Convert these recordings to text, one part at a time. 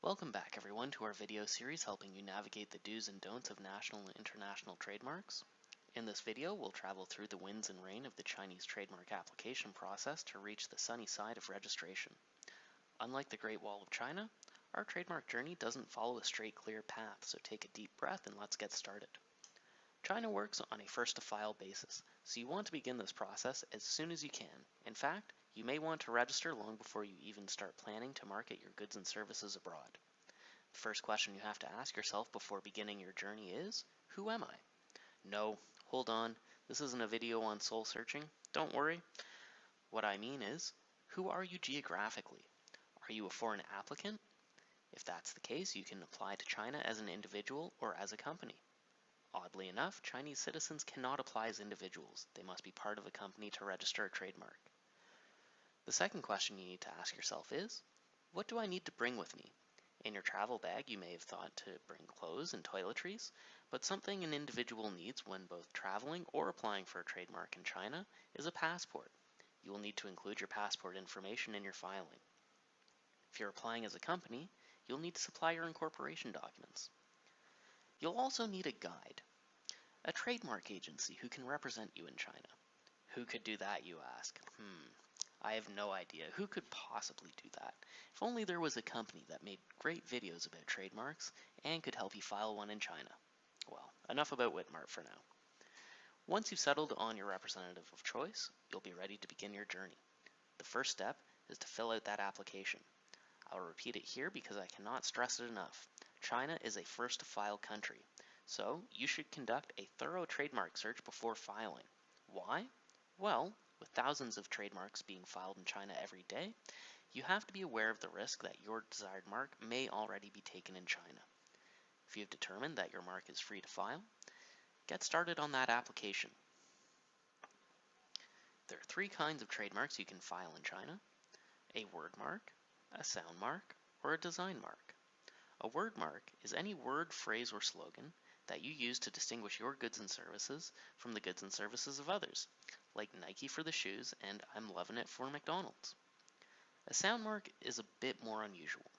Welcome back everyone to our video series helping you navigate the do's and don'ts of national and international trademarks. In this video, we'll travel through the winds and rain of the Chinese trademark application process to reach the sunny side of registration. Unlike the Great Wall of China, our trademark journey doesn't follow a straight, clear path, so take a deep breath and let's get started. China works on a first-to-file basis, so you want to begin this process as soon as you can. In fact, you may want to register long before you even start planning to market your goods and services abroad. The first question you have to ask yourself before beginning your journey is, who am I? No, hold on, this isn't a video on soul searching, don't worry. What I mean is, who are you geographically? Are you a foreign applicant? If that's the case, you can apply to China as an individual or as a company. Oddly enough, Chinese citizens cannot apply as individuals. They must be part of a company to register a trademark. The second question you need to ask yourself is, what do I need to bring with me? In your travel bag, you may have thought to bring clothes and toiletries, but something an individual needs when both traveling or applying for a trademark in China is a passport. You will need to include your passport information in your filing. If you're applying as a company, you'll need to supply your incorporation documents. You'll also need a guide, a trademark agency who can represent you in China. Who could do that, you ask? I have no idea. Who could possibly do that? If only there was a company that made great videos about trademarks and could help you file one in China. Well, enough about Witmart for now. Once you've settled on your representative of choice, you'll be ready to begin your journey. The first step is to fill out that application. I'll repeat it here because I cannot stress it enough. China is a first-to-file country, so you should conduct a thorough trademark search before filing. Why? Well, with thousands of trademarks being filed in China every day, you have to be aware of the risk that your desired mark may already be taken in China. If you have determined that your mark is free to file, get started on that application. There are three kinds of trademarks you can file in China: a word mark, a sound mark, or a design mark. A word mark is any word, phrase, or slogan that you use to distinguish your goods and services from the goods and services of others, like Nike for the shoes and I'm loving it for McDonald's. A sound mark is a bit more unusual.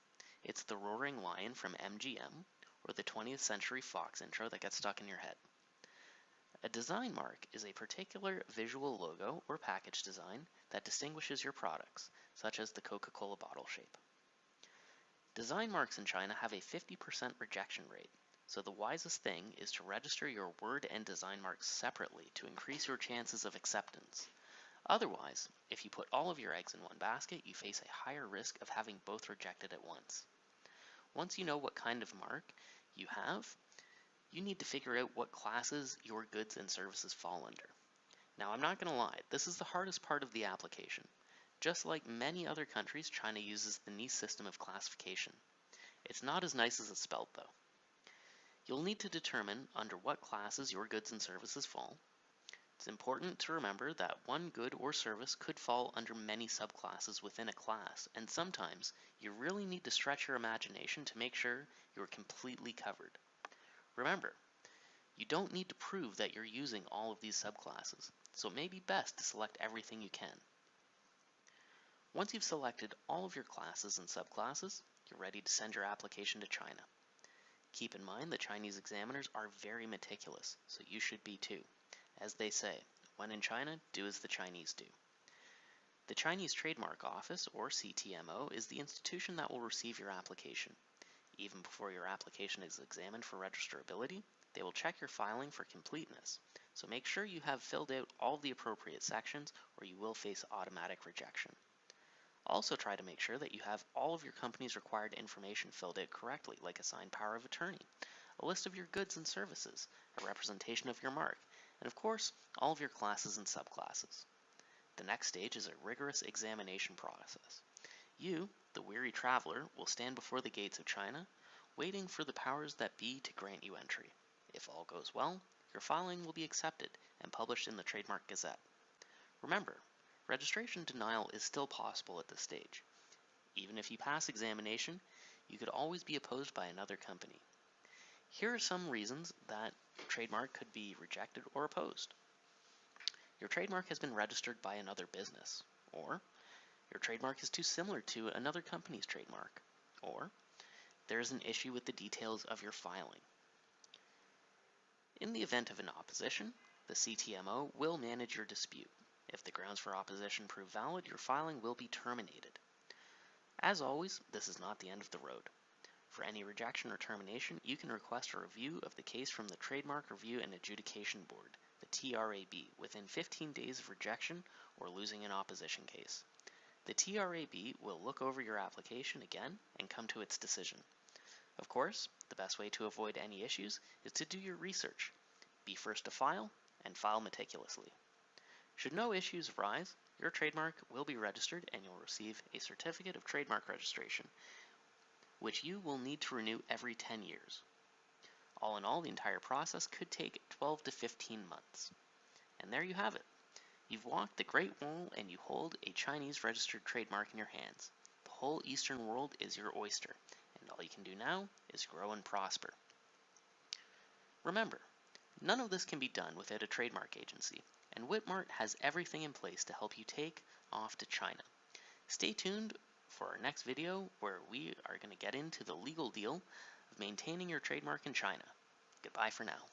It's the roaring lion from MGM or the 20th Century Fox intro that gets stuck in your head. A design mark is a particular visual logo or package design that distinguishes your products, such as the Coca-Cola bottle shape. Design marks in China have a 50% rejection rate, so the wisest thing is to register your word and design marks separately to increase your chances of acceptance. Otherwise, if you put all of your eggs in one basket, you face a higher risk of having both rejected at once. Once you know what kind of mark you have, you need to figure out what classes your goods and services fall under. Now, I'm not going to lie, this is the hardest part of the application. Just like many other countries, China uses the NIS system of classification. It's not as nice as it's spelled, though. You'll need to determine under what classes your goods and services fall. It's important to remember that one good or service could fall under many subclasses within a class, and sometimes you really need to stretch your imagination to make sure you're completely covered. Remember, you don't need to prove that you're using all of these subclasses, so it may be best to select everything you can. Once you've selected all of your classes and subclasses, you're ready to send your application to China. Keep in mind that Chinese examiners are very meticulous, so you should be too. As they say, when in China, do as the Chinese do. The Chinese Trademark Office, or CTMO, is the institution that will receive your application. Even before your application is examined for registrability, they will check your filing for completeness, so make sure you have filled out all the appropriate sections or you will face automatic rejection. Also try to make sure that you have all of your company's required information filled out correctly, like a signed power of attorney, a list of your goods and services, a representation of your mark, and of course, all of your classes and subclasses. The next stage is a rigorous examination process. You, the weary traveler, will stand before the gates of China, waiting for the powers that be to grant you entry. If all goes well, your filing will be accepted and published in the Trademark Gazette. Remember, registration denial is still possible at this stage. Even if you pass examination, you could always be opposed by another company. Here are some reasons that your trademark could be rejected or opposed. Your trademark has been registered by another business, or your trademark is too similar to another company's trademark, or there is an issue with the details of your filing. In the event of an opposition, the CTMO will manage your dispute. If the grounds for opposition prove valid, your filing will be terminated. As always, this is not the end of the road. For any rejection or termination, you can request a review of the case from the Trademark Review and Adjudication Board, the TRAB, within 15 days of rejection or losing an opposition case. The TRAB will look over your application again and come to its decision. Of course, the best way to avoid any issues is to do your research. Be first to file, and file meticulously. Should no issues arise, your trademark will be registered and you'll receive a certificate of trademark registration, which you will need to renew every 10 years. All in all, the entire process could take 12 to 15 months. And there you have it. You've walked the Great Wall and you hold a Chinese registered trademark in your hands. The whole Eastern world is your oyster, and all you can do now is grow and prosper. Remember, none of this can be done without a trademark agency, and Witmart has everything in place to help you take off to China. Stay tuned for our next video where we are going to get into the legal deal of maintaining your trademark in China. Goodbye for now.